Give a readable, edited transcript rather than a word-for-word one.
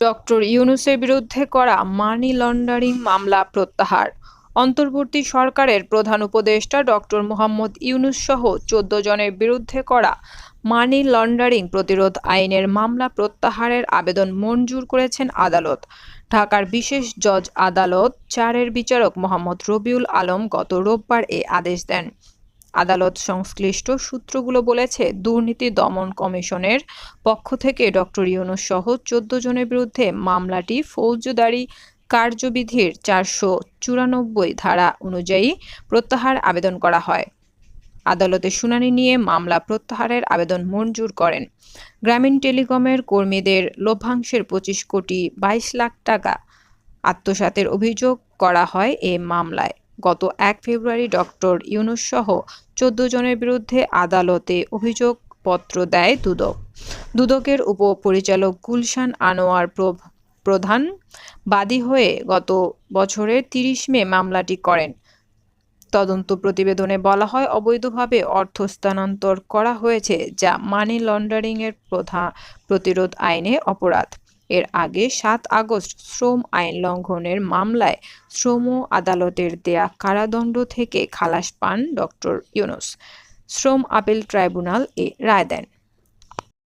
Doctor ইউনূসের বিরুদ্ধে করা money laundering মামলা প্রত্যাহার। অন্তর্বর্তী সরকারের প্রধান উপদেষ্টা ডক্টর মোহাম্মদ ইউনূস সহ ১৪ জনের বিরুদ্ধে করা মানি লন্ডারিং প্রতিরোধ আইনের মামলা প্রত্যাহারের আবেদন মঞ্জুর করেছেন আদালত। ঢাকার বিশেষ জজ আদালত ৪-এর বিচারক মোহাম্মদ রবিউল আলম গত রোববার এ আদেশ দেন। আদালত সংশ্লিষ্ট সূত্রগুলো বলেছে, দুর্নীতি দমন কমিশনের পক্ষ থেকে ডক্টর ইউনূস সহ ১৪ জনের বিরুদ্ধে মামলাটি ফৌজদারি কার্যবিধির ৪৯৪ ধারা অনুযায়ী প্রত্যাহার আবেদন করা হয়। আদালতে শুনানি নিয়ে মামলা প্রত্যাহারের আবেদন মঞ্জুর করেন। গ্রামীণ টেলিকমের কর্মীদের লভ্যাংশের ২৫ কোটি ২২ লাখ টাকা আত্মসাতের অভিযোগ করা হয় এ মামলায়। গত ১ ফেব্রুয়ারি ডক্টর ইউনূস সহ ১৪ জনের বিরুদ্ধে আদালতে অভিযোগপত্র দেয় দুদক। দুদকের উপপরিচালক গুলশান আনোয়ার প্রধান বাদী হয়ে গত বছরের ৩০ মে মামলাটি করেন। তদন্ত প্রতিবেদনে বলা হয়, অবৈধভাবে অর্থ স্থানান্তর করা হয়েছে, যা মানি লন্ডারিংয়ের প্রতিরোধ আইনে অপরাধ। এর আগে ৭ আগস্ট শ্রম আইন লঙ্ঘনের মামলায় শ্রম আদালতের দেয়া কারাদণ্ড থেকে খালাস পান ডক্টর ইউনূস। শ্রম আপিল ট্রাইব্যুনাল এ রায় দেন।